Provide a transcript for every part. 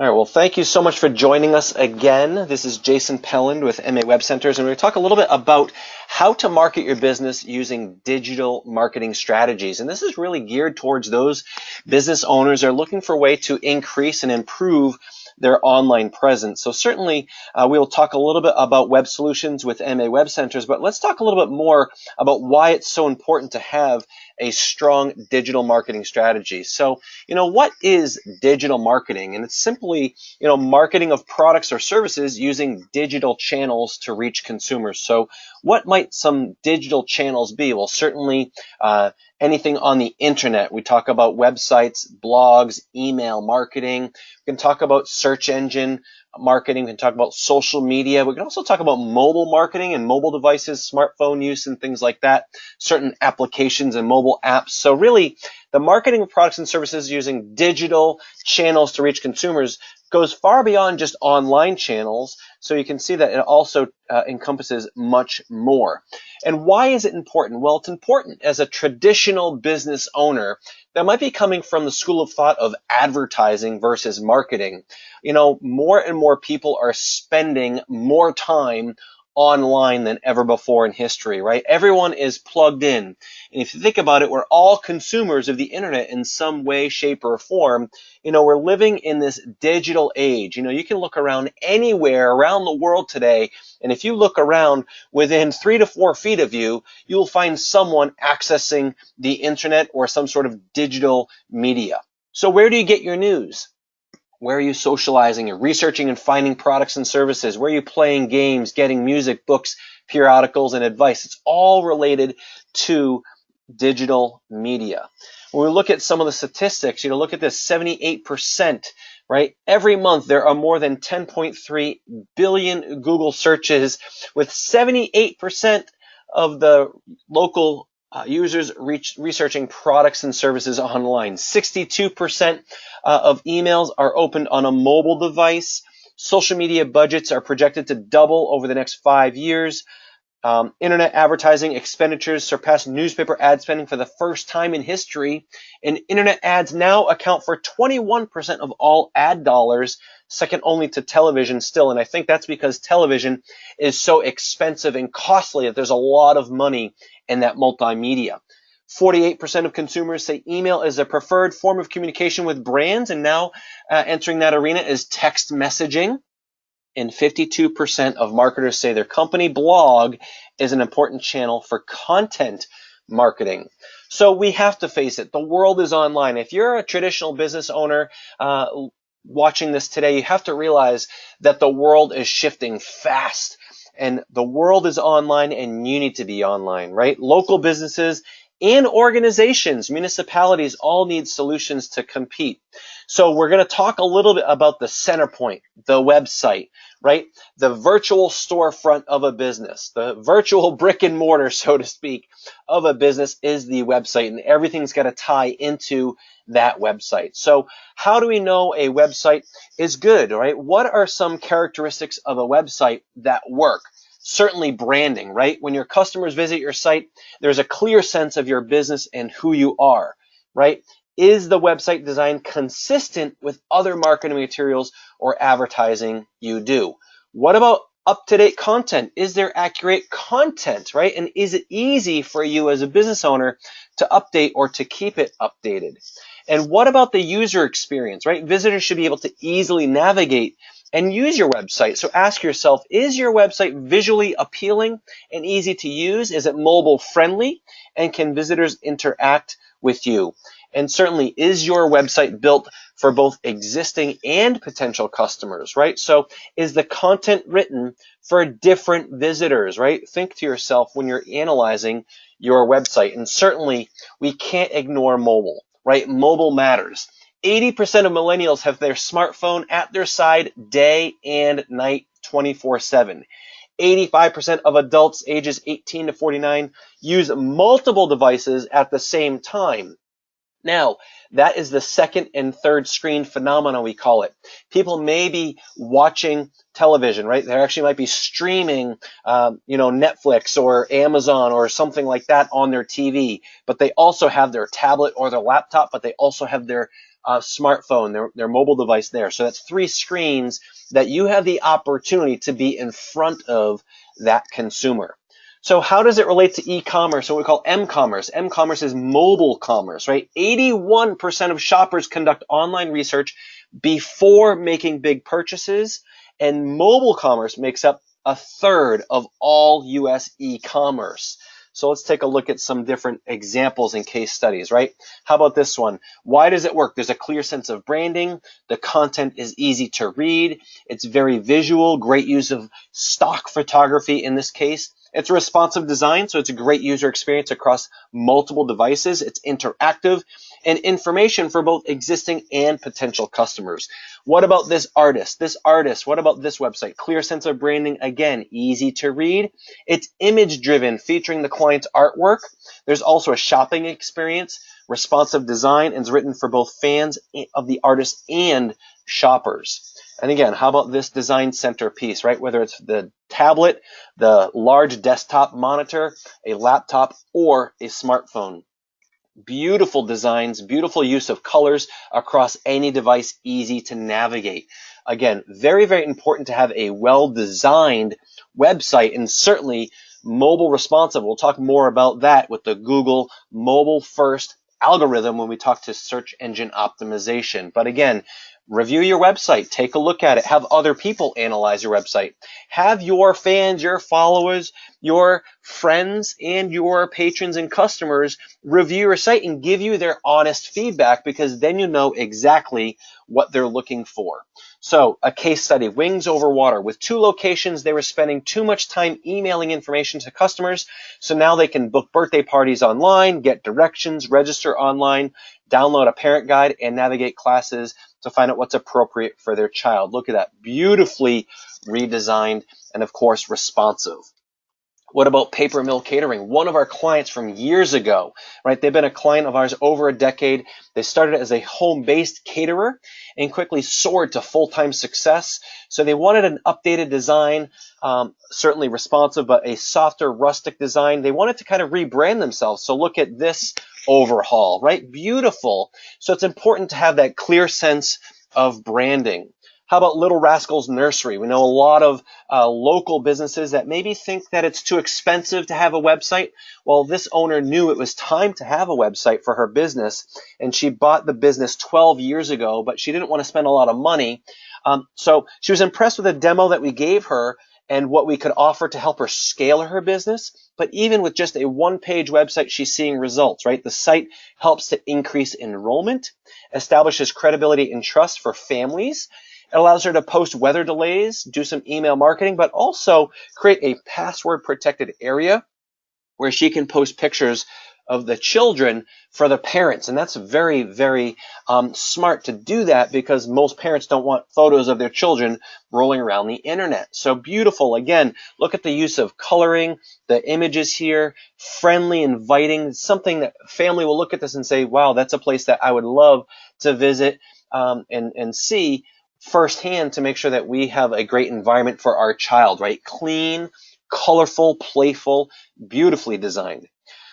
All right, well, thank you so much for joining us again. This is Jason Pelland with MA Web Centers, and we're going to talk a little bit about how to market your business using digital marketing strategies. And this is really geared towards those business owners that are looking for a way to increase and improve their online presence. So certainly we will talk a little bit about web solutions with MA Web Centers, but let's talk a little bit more about why it's so important to have a strong digital marketing strategy. So, what is digital marketing? And it's simply, marketing of products or services using digital channels to reach consumers. So what might some digital channels be? Well, certainly anything on the internet. We talk about websites, blogs, email marketing. We can talk about search engine marketing. We can talk about social media. We can also talk about mobile marketing and mobile devices, smartphone use and things like that, certain applications and mobile apps. So really, the marketing of products and services using digital channels to reach consumers goes far beyond just online channels. So you can see that it also encompasses much more. And why is it important? Well, it's important as a traditional business owner that might be coming from the school of thought of advertising versus marketing. More and more people are spending more time online than ever before in history, right? Everyone is plugged in. And if you think about it, we're all consumers of the internet in some way, shape, or form. We're living in this digital age. You can look around anywhere around the world today, and if you look around within 3 to 4 feet of you, you'll find someone accessing the internet or some sort of digital media. So where do you get your news? Where are you socializing and researching and finding products and services? Where are you playing games, getting music, books, periodicals, and advice? It's all related to digital media. When we look at some of the statistics, look at this, 78%, right? Every month there are more than 10.3 billion Google searches, with 78% of the local users researching products and services online. 62% of emails are opened on a mobile device. Social media budgets are projected to double over the next 5 years. Internet advertising expenditures surpass newspaper ad spending for the first time in history, and internet ads now account for 21% of all ad dollars, second only to television still. And I think that's because television is so expensive and costly that there's a lot of money in that multimedia. 48% of consumers say email is a preferred form of communication with brands, and now entering that arena is text messaging. And 52% of marketers say their company blog is an important channel for content marketing. So we have to face it. The world is online. If you're a traditional business owner watching this today, you have to realize that the world is shifting fast. And the world is online, and you need to be online, right? Local businesses and organizations, municipalities all need solutions to compete. So we're going to talk a little bit about the center point, the website, right? The virtual storefront of a business, the virtual brick and mortar, so to speak, of a business is the website, and everything's got to tie into that website. So how do we know a website is good, right? What are some characteristics of a website that work? Certainly branding, right? When your customers visit your site, there's a clear sense of your business and who you are, right? Is the website design consistent with other marketing materials or advertising you do? What about up-to-date content? Is there accurate content, right? And is it easy for you as a business owner to update or to keep it updated? And what about the user experience, right? Visitors should be able to easily navigate and use your website. So ask yourself, is your website visually appealing and easy to use? Is it mobile friendly? And can visitors interact with you? And certainly, is your website built for both existing and potential customers, right? So is the content written for different visitors, right? Think to yourself when you're analyzing your website. And certainly, we can't ignore mobile, right? Mobile matters. 80% of millennials have their smartphone at their side day and night, 24/7. 85% of adults ages 18 to 49 use multiple devices at the same time. Now, that is the second and third screen phenomena, we call it. People may be watching television, right? They actually might be streaming, Netflix or Amazon or something like that on their TV, but they also have their tablet or their laptop, but they also have their smartphone, their mobile device there. So that's 3 screens that you have the opportunity to be in front of that consumer. So how does it relate to e-commerce, what we call m-commerce? M-commerce is mobile commerce, right? 81% of shoppers conduct online research before making big purchases, and mobile commerce makes up a third of all US e-commerce. So let's take a look at some different examples and case studies, right? How about this one? Why does it work? There's a clear sense of branding. The content is easy to read. It's very visual, great use of stock photography in this case. It's a responsive design, so it's a great user experience across multiple devices. It's interactive and information for both existing and potential customers. What about this artist? What about this website? Clear sense of branding, again, easy to read. It's image driven, featuring the client's artwork. There's also a shopping experience, responsive design, and it's written for both fans of the artist and shoppers. And again, how about this design center piece, right? Whether it's the tablet, the large desktop monitor, a laptop, or a smartphone. Beautiful designs, beautiful use of colors across any device, easy to navigate. Again, very, very important to have a well-designed website, and certainly mobile responsive. We'll talk more about that with the Google mobile first algorithm when we talk to search engine optimization. But again, review your website, take a look at it, have other people analyze your website, have your fans, your followers, your friends, and your patrons and customers review your site and give you their honest feedback, because then you know exactly what they're looking for. So a case study, Wings Over Water. With 2 locations, they were spending too much time emailing information to customers, so now they can book birthday parties online, get directions, register online, download a parent guide, and navigate classes to find out what's appropriate for their child. Look at that, beautifully redesigned and of course responsive. What about Paper Mill Catering? One of our clients from years ago, right? They've been a client of ours over a decade. They started as a home-based caterer and quickly soared to full-time success. So they wanted an updated design, certainly responsive, but a softer, rustic design. They wanted to kind of rebrand themselves. So look at this overhaul, right? Beautiful. So it's important to have that clear sense of branding. How about Little Rascals Nursery? We know a lot of local businesses that maybe think that it's too expensive to have a website. Well, this owner knew it was time to have a website for her business, and she bought the business 12 years ago, but she didn't want to spend a lot of money. So she was impressed with the demo that we gave her and what we could offer to help her scale her business. But even with just a 1-page website, she's seeing results, right? The site helps to increase enrollment, establishes credibility and trust for families. It allows her to post weather delays, do some email marketing, but also create a password protected area where she can post pictures of the children for the parents. And that's very, very smart to do that, because most parents don't want photos of their children rolling around the internet. So beautiful. Again, look at the use of coloring, the images here, friendly, inviting, something that family will look at this and say, wow, that's a place that I would love to visit and see firsthand, to make sure that we have a great environment for our child, right? Clean, colorful, playful, beautifully designed.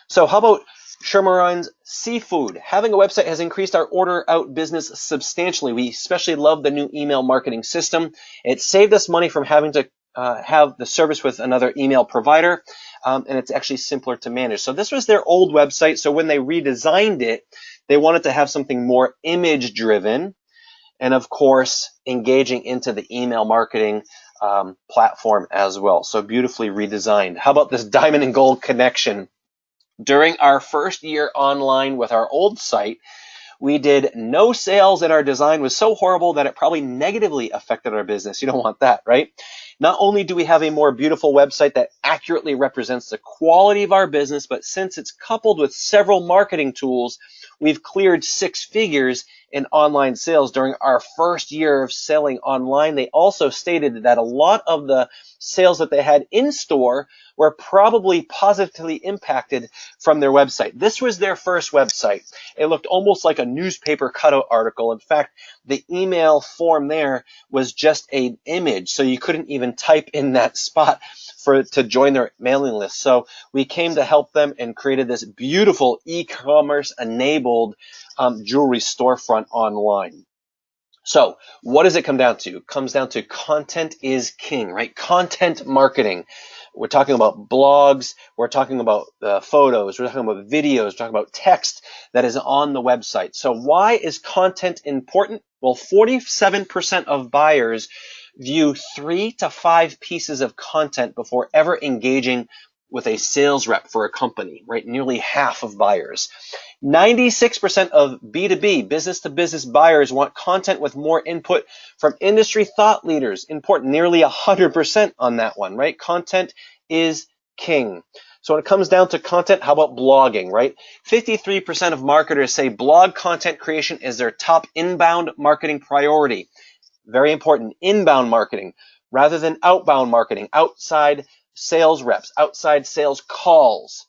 So how about Shermarines Seafood? Having a website has increased our order out business substantially. We especially love the new email marketing system. It saved us money from having to have the service with another email provider, and it's actually simpler to manage. So this was their old website. So when they redesigned it, they wanted to have something more image driven, and of course, engaging into the email marketing platform as well. So beautifully redesigned. How about this diamond and gold connection? During our first year online with our old site, we did no sales, and our design was so horrible that it probably negatively affected our business. You don't want that, right? Not only do we have a more beautiful website that accurately represents the quality of our business, but since it's coupled with several marketing tools, we've cleared 6 figures in online sales during our first year of selling online. They also stated that a lot of the sales that they had in store were probably positively impacted from their website. This was their first website. It looked almost like a newspaper cutout article. In fact, the email form there was just an image, so you couldn't even type in that spot to join their mailing list. So we came to help them and created this beautiful e-commerce enabled jewelry storefront online. So what does it come down to? It comes down to content is king, right? Content marketing. We're talking about blogs. We're talking about photos. We're talking about videos. We're talking about text that is on the website. So why is content important? Well, 47% of buyers view 3 to 5 pieces of content before ever engaging with a sales rep for a company, right? Nearly half of buyers. 96% of B2B, business-to-business buyers want content with more input from industry thought leaders. Important, nearly 100% on that one, right? Content is king. So when it comes down to content, how about blogging, right? 53% of marketers say blog content creation is their top inbound marketing priority. Very important, inbound marketing rather than outbound marketing, outside sales reps, outside sales calls.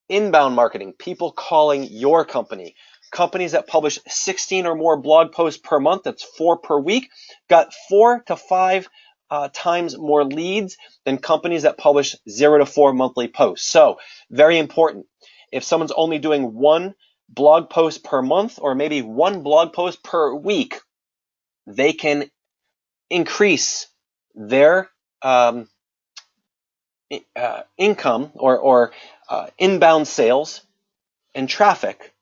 Inbound marketing, people calling your company. Companies that publish 16 or more blog posts per month, that's 4 per week, got 4 to 5 times more leads than companies that publish 0 to 4 monthly posts. So very important. If someone's only doing 1 blog post per month or maybe 1 blog post per week, they can increase their income or inbound sales and traffic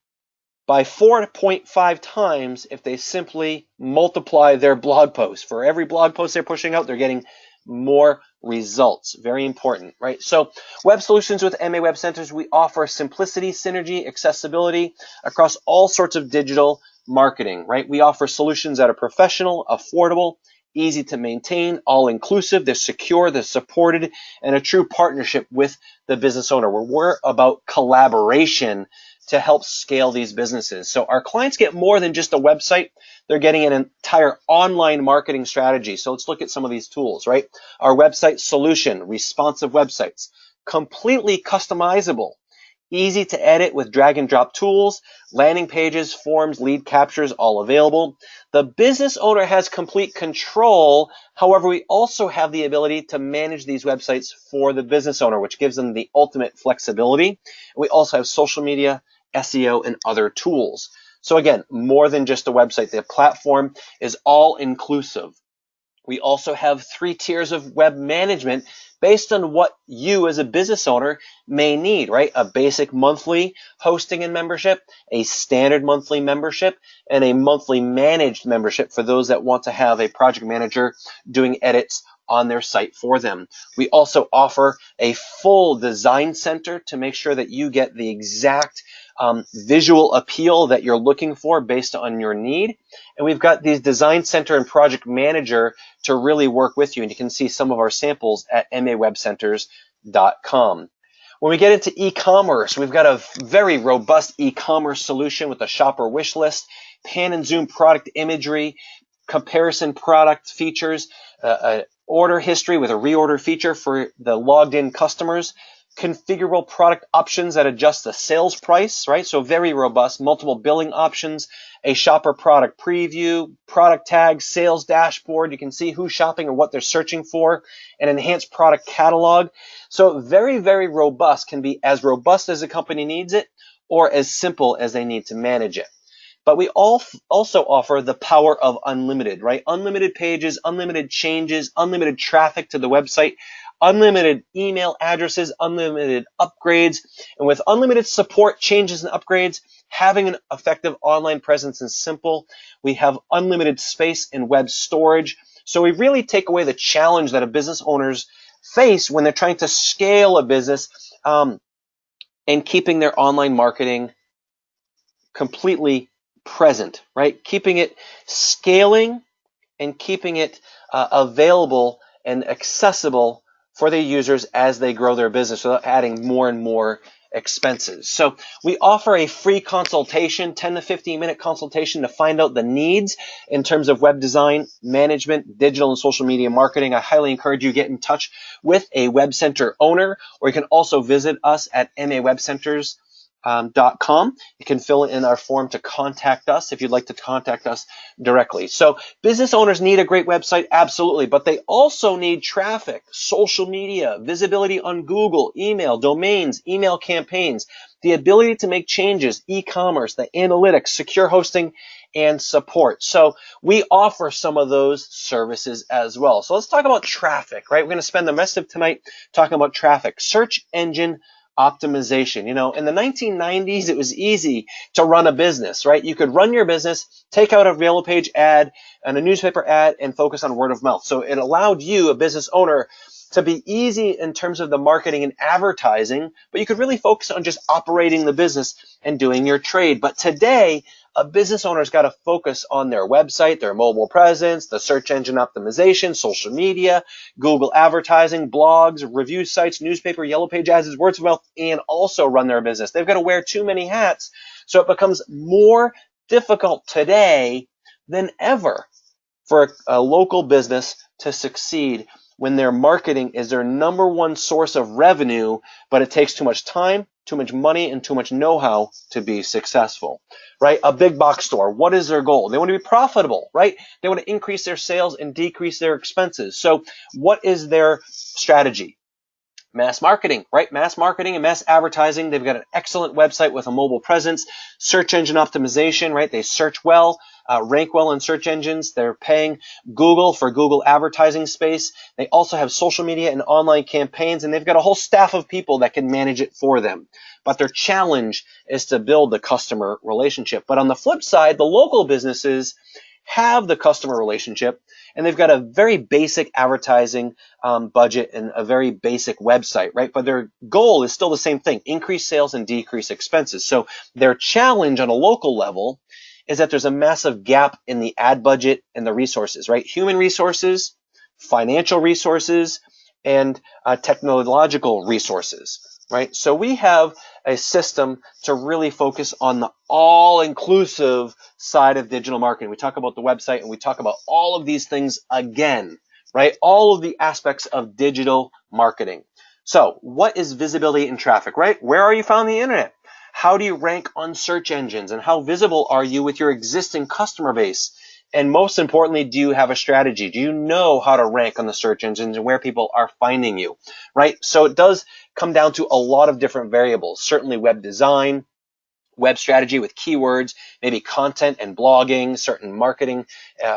by 4.5 times if they simply multiply their blog posts. For every blog post they're pushing out, they're getting more results. Very important, right? So Web Solutions with MA Web Centers, we offer simplicity, synergy, accessibility across all sorts of digital marketing, right? We offer solutions that are professional, affordable, easy to maintain, all-inclusive, they're secure, they're supported, and a true partnership with the business owner, where we're about collaboration to help scale these businesses. So our clients get more than just a website. They're getting an entire online marketing strategy. So let's look at some of these tools, right? Our website solution, responsive websites, completely customizable, easy to edit with drag and drop tools, landing pages, forms, lead captures, all available. The business owner has complete control. However, we also have the ability to manage these websites for the business owner, which gives them the ultimate flexibility. We also have social media, SEO, and other tools. So again, more than just a website. The platform is all inclusive. We also have 3 tiers of web management based on what you as a business owner may need, right? A basic monthly hosting and membership, a standard monthly membership, and a monthly managed membership for those that want to have a project manager doing edits on their site for them. We also offer a full design center to make sure that you get the exact visual appeal that you're looking for based on your need. And we've got these design center and project manager to really work with you. And you can see some of our samples at mawebcenters.com. When we get into e-commerce, we've got a very robust e-commerce solution with a shopper wish list, pan and zoom product imagery, comparison product features, order history with a reorder feature for the logged in customers, configurable product options that adjust the sales price, right? So very robust, multiple billing options, a shopper product preview, product tags, sales dashboard. You can see who's shopping and what they're searching for, an enhanced product catalog. So very, very robust, can be as robust as a company needs it or as simple as they need to manage it. But we also offer the power of unlimited, right? Unlimited pages, unlimited changes, unlimited traffic to the website, unlimited email addresses, unlimited upgrades, and with unlimited support, changes, and upgrades, having an effective online presence is simple. We have unlimited space in web storage. So we really take away the challenge that a business owners face when they're trying to scale a business and keeping their online marketing completely present, right? Keeping it scaling and keeping it available and accessible for their users as they grow their business without adding more and more expenses. So we offer a free consultation, 10 to 15 minute consultation to find out the needs in terms of web design, management, digital and social media marketing. I highly encourage you to get in touch with a Web Center owner, or you can also visit us at MA Web Centers com. You can fill in our form to contact us if you'd like to contact us directly. So business owners need a great website, absolutely, but they also need traffic, social media, visibility on Google, email, domains, email campaigns, the ability to make changes, e-commerce, the analytics, secure hosting, and support. So we offer some of those services as well. So let's talk about traffic, right? We're going to spend the rest of tonight talking about traffic. Search engine optimization. You know, in the 1990s, it was easy to run a business, right? You could run your business, take out a Yellow Page ad and a newspaper ad and focus on word of mouth. So it allowed you, a business owner, to be easy in terms of the marketing and advertising, but you could really focus on just operating the business and doing your trade. But today, a business owner's got to focus on their website, their mobile presence, the search engine optimization, social media, Google advertising, blogs, review sites, newspaper, Yellow Page ads, words of mouth, and also run their business. They've got to wear too many hats, so it becomes more difficult today than ever for a local business to succeed when their marketing is their number one source of revenue, but it takes too much time, too much money, and too much know-how to be successful, right? A big box store, what is their goal? They want to be profitable, right? They want to increase their sales and decrease their expenses. So what is their strategy? Mass marketing, right? Mass marketing and mass advertising. They've got an excellent website with a mobile presence. Search engine optimization, right? They search well, rank well in search engines. They're paying Google for Google advertising space. They also have social media and online campaigns, and they've got a whole staff of people that can manage it for them. But their challenge is to build the customer relationship. But on the flip side, the local businesses have the customer relationship, and they've got a very basic advertising budget and a very basic website, right? But their goal is still the same thing, increase sales and decrease expenses. So their challenge on a local level is that there's a massive gap in the ad budget and the resources, right? Human resources, financial resources, and technological resources, right? So we have a system to really focus on the all-inclusive side of digital marketing. We talk about the website and we talk about all of these things again, right? All of the aspects of digital marketing. So what is visibility and traffic, right? Where are you found on the internet? How do you rank on search engines, and how visible are you with your existing customer base? And most importantly, do you have a strategy? Do you know how to rank on the search engines and where people are finding you, right? So it does come down to a lot of different variables, certainly web design, web strategy with keywords, maybe content and blogging, certain marketing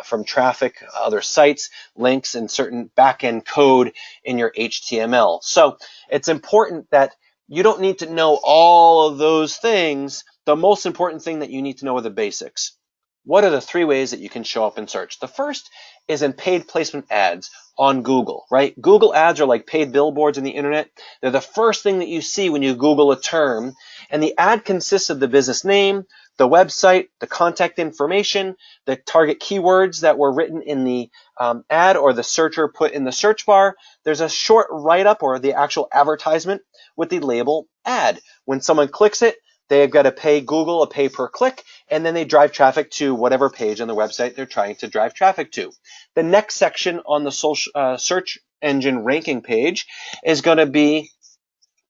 from traffic, other sites, links, and certain back-end code in your HTML. So it's important that you don't need to know all of those things. The most important thing that you need to know are the basics. What are the 3 ways that you can show up in search? The first is in paid placement ads on Google, right? Google ads are like paid billboards on the internet. They're the first thing that you see when you Google a term, and the ad consists of the business name, the website, the contact information, the target keywords that were written in the ad or the searcher put in the search bar. There's a short write-up or the actual advertisement with the label ad. When someone clicks it, they've got to pay Google a pay per click, and then they drive traffic to whatever page on the website they're trying to drive traffic to. The next section on the search engine ranking page is going to be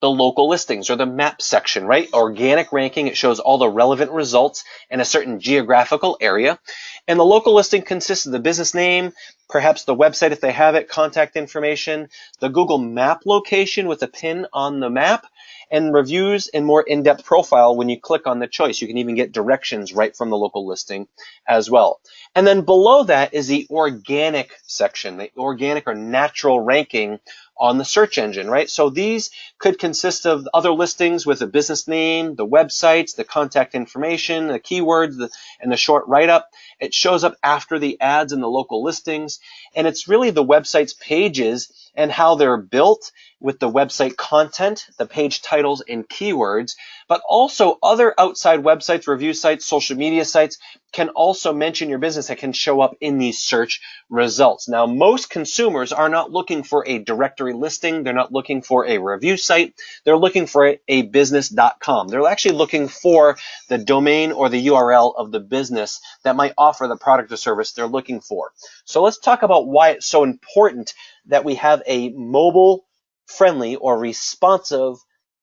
the local listings or the map section, right? Organic ranking, it shows all the relevant results in a certain geographical area. And the local listing consists of the business name, perhaps the website if they have it, contact information, the Google map location with a pin on the map, and reviews and more in-depth profile when you click on the choice. You can even get directions right from the local listing as well. And then below that is the organic section, the organic or natural ranking on the search engine, right? So these could consist of other listings with a business name, the websites, the contact information, the keywords, and the short write-up. It shows up after the ads and the local listings, and it's really the website's pages and how they're built with the website content, the page titles, and keywords, but also other outside websites, review sites, social media sites can also mention your business that can show up in these search results. Now, most consumers are not looking for a directory listing. They're not looking for a review site. They're looking for a business.com. They're actually looking for the domain or the URL of the business that might offer the product or service they're looking for. So let's talk about why it's so important that we have a mobile friendly or responsive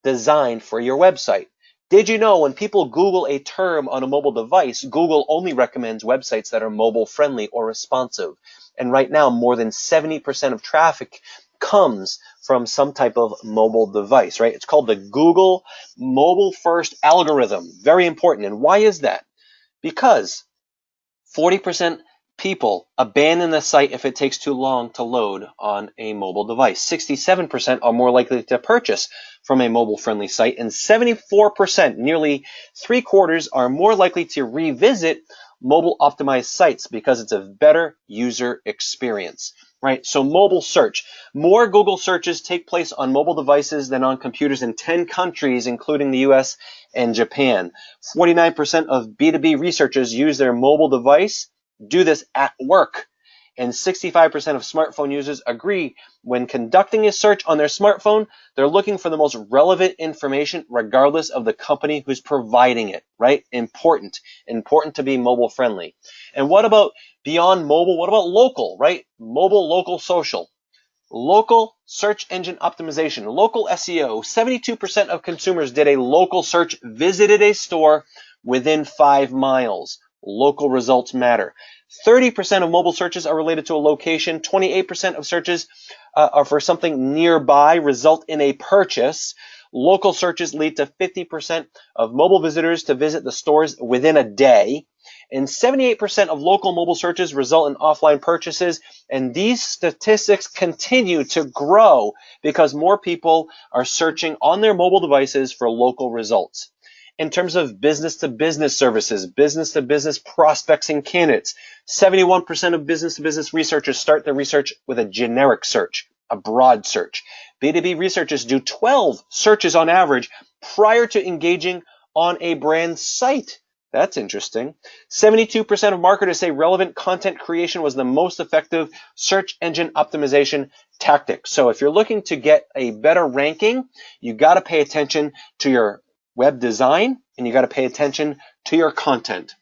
design for your website. Did you know when people Google a term on a mobile device, Google only recommends websites that are mobile friendly or responsive? And right now, more than 70% of traffic comes from some type of mobile device, right? It's called the Google Mobile First algorithm. Very important. And why is that? Because 40% people abandon the site if it takes too long to load on a mobile device. 67% are more likely to purchase from a mobile-friendly site, and 74%, nearly 3/4, are more likely to revisit mobile-optimized sites because it's a better user experience, right? So mobile search. More Google searches take place on mobile devices than on computers in 10 countries, including the US and Japan. 49% of B2B researchers use their mobile device, do this at work. And 65% of smartphone users agree when conducting a search on their smartphone, they're looking for the most relevant information regardless of the company who's providing it, right? Important to be mobile friendly. And what about beyond mobile? What about local, right? Mobile, local, social. Local search engine optimization, local SEO. 72% of consumers did a local search, visited a store within 5 miles. Local results matter. 30% of mobile searches are related to a location. 28% of searches are for something nearby, result in a purchase. Local searches lead to 50% of mobile visitors to visit the stores within a day. And 78% of local mobile searches result in offline purchases. And these statistics continue to grow because more people are searching on their mobile devices for local results. In terms of business-to-business services, business-to-business prospects and candidates, 71% of business-to-business researchers start their research with a generic search, a broad search. B2B researchers do 12 searches on average prior to engaging on a brand site. That's interesting. 72% of marketers say relevant content creation was the most effective search engine optimization tactic. So if you're looking to get a better ranking, you got to pay attention to your web design and you got to pay attention to your content.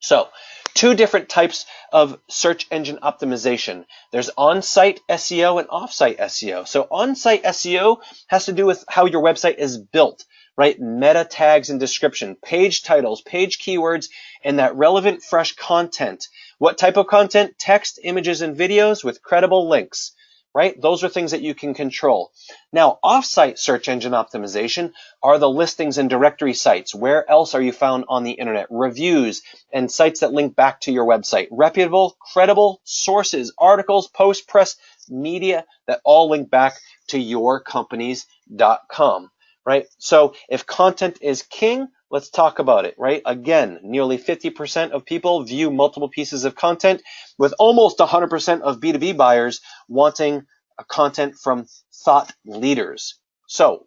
So, two different types of search engine optimization. There's on-site SEO and off-site SEO. So on-site SEO has to do with how your website is built, right? Meta tags and description, page titles, page keywords, and that relevant fresh content. What type of content? Text, images, and videos with credible links, right? Those are things that you can control. Now, off-site search engine optimization are the listings and directory sites. Where else are you found on the internet? Reviews and sites that link back to your website. Reputable, credible sources, articles, posts, press, media that all link back to your companies.com, right? So if content is king, let's talk about it, right? Again, nearly 50% of people view multiple pieces of content, with almost 100% of B2B buyers wanting content from thought leaders. So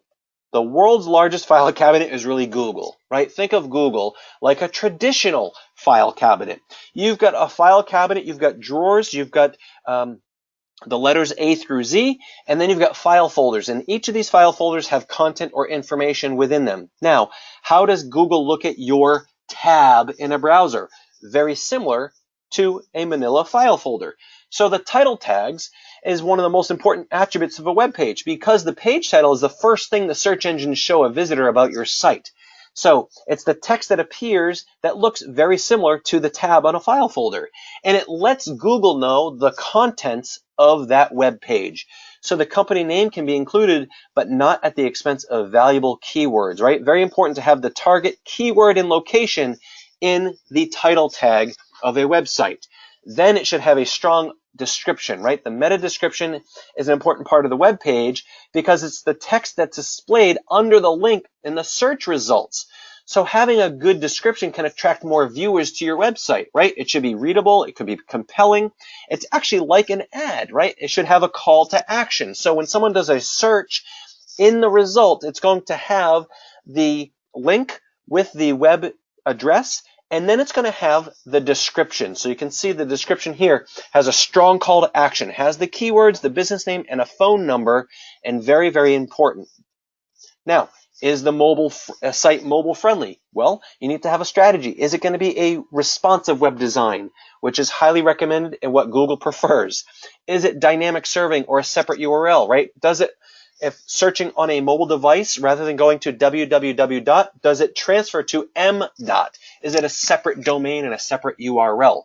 the world's largest file cabinet is really Google, right? Think of Google like a traditional file cabinet. You've got a file cabinet, you've got drawers, you've got the letters A through Z, and then you've got file folders, and each of these file folders have content or information within them. Now, how does Google look at your tab in a browser? Very similar to a manila file folder. So the title tags is one of the most important attributes of a web page because the page title is the first thing the search engines show a visitor about your site. So it's the text that appears that looks very similar to the tab on a file folder. And it lets Google know the contents of that web page. So the company name can be included, but not at the expense of valuable keywords, right? Very important to have the target keyword and location in the title tag of a website. Then it should have a strong description, right? The meta description is an important part of the web page because it's the text that's displayed under the link in the search results. So having a good description can attract more viewers to your website, right? It should be readable. It could be compelling. It's actually like an ad, right? It should have a call to action. So when someone does a search in the result, it's going to have the link with the web address, and then it's going to have the description. So you can see the description here has a strong call to action, has the keywords, the business name, and a phone number, and very, very important. Now, is the site mobile friendly? Well, you need to have a strategy. Is it going to be a responsive web design, which is highly recommended and what Google prefers? Is it dynamic serving or a separate URL, right? if searching on a mobile device rather than going to www. Does it transfer to m. Is it a separate domain and a separate URL?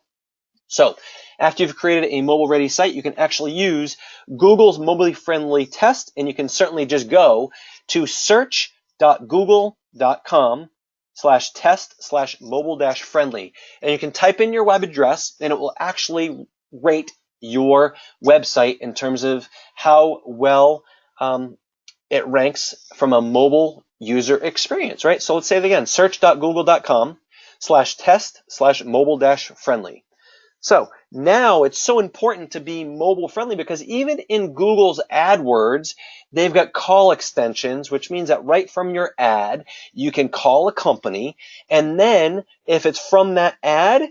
So after you've created a mobile ready site, you can actually use Google's mobile friendly test, and you can certainly just go to search.google.com/test/mobile-friendly, and you can type in your web address and it will actually rate your website in terms of how well it ranks from a mobile user experience, right? So let's say it again, search.google.com/test/mobile-friendly. So now it's so important to be mobile friendly because even in Google's AdWords, they've got call extensions, which means that right from your ad, you can call a company. And then if it's from that ad,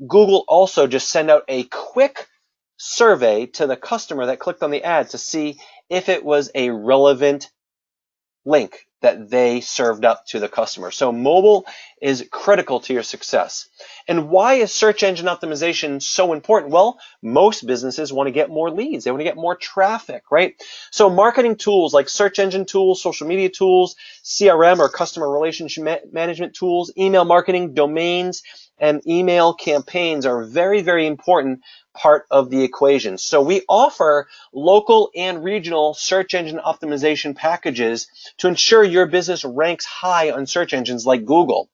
Google also just send out a quick survey to the customer that clicked on the ad to see if it was a relevant link that they served up to the customer. So mobile is critical to your success. And why is search engine optimization so important? Well, most businesses want to get more leads. They want to get more traffic, right? So marketing tools like search engine tools, social media tools, CRM or customer relationship management tools, email marketing, domains, and email campaigns are very, very important part of the equation. So we offer local and regional search engine optimization packages to ensure your business ranks high on search engines like Google.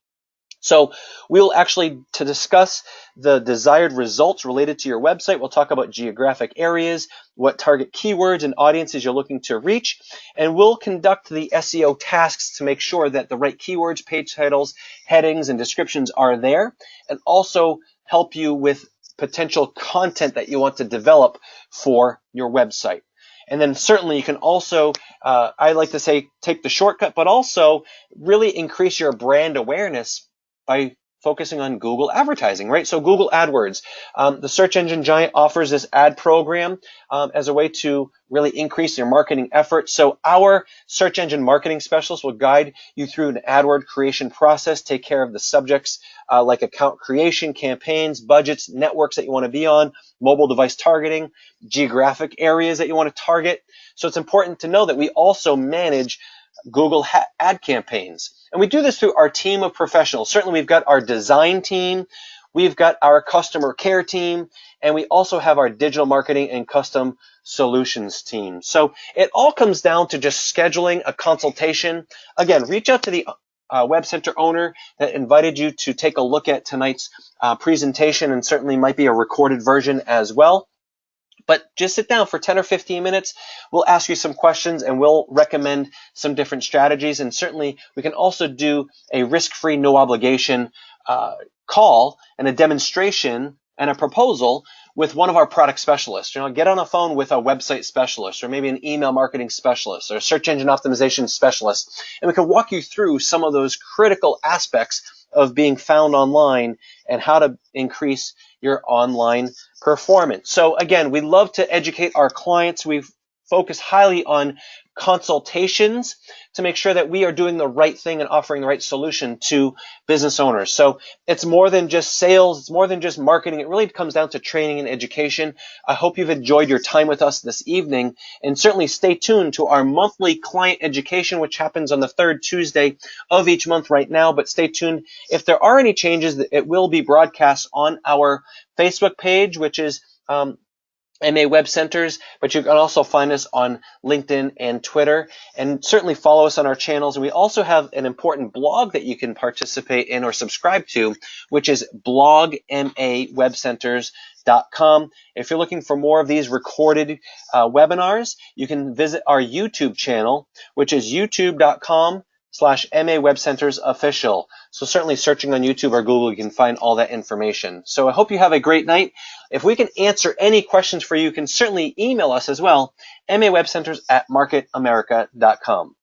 So we'll actually, to discuss the desired results related to your website, we'll talk about geographic areas, what target keywords and audiences you're looking to reach, and we'll conduct the SEO tasks to make sure that the right keywords, page titles, headings, and descriptions are there, and also help you with potential content that you want to develop for your website. And then certainly you can also, I like to say, take the shortcut, but also really increase your brand awareness by focusing on Google advertising, right? So Google AdWords, the search engine giant offers this ad program as a way to really increase your marketing efforts. So our search engine marketing specialist will guide you through an AdWord creation process, take care of the subjects like account creation, campaigns, budgets, networks that you want to be on, mobile device targeting, geographic areas that you want to target. So it's important to know that we also manage Google ad campaigns. And we do this through our team of professionals. Certainly we've got our design team, we've got our customer care team, and we also have our digital marketing and custom solutions team. So it all comes down to just scheduling a consultation. Again, reach out to the WebCenter owner that invited you to take a look at tonight's presentation, and certainly might be a recorded version as well. But just sit down for 10 or 15 minutes. We'll ask you some questions and we'll recommend some different strategies. And certainly we can also do a risk-free, no obligation call and a demonstration and a proposal with one of our product specialists. You know, get on a phone with a website specialist or maybe an email marketing specialist or a search engine optimization specialist. And we can walk you through some of those critical aspects of being found online and how to increase your online performance. So again, we love to educate our clients. We focus highly on consultations to make sure that we are doing the right thing and offering the right solution to business owners. So it's more than just sales, it's more than just marketing. It really comes down to training and education. I hope you've enjoyed your time with us this evening, and certainly stay tuned to our monthly client education, which happens on the third Tuesday of each month right now. But stay tuned. If there are any changes, it will be broadcast on our Facebook page, which is MA Web Centers, but you can also find us on LinkedIn and Twitter, and certainly follow us on our channels. And we also have an important blog that you can participate in or subscribe to, which is blogmawebcenters.com. If you're looking for more of these recorded webinars, you can visit our YouTube channel, which is youtube.com/MA Web Centers Official. So certainly searching on YouTube or Google, you can find all that information. So I hope you have a great night. If we can answer any questions for you, you can certainly email us as well, mawebcenters@marketamerica.com.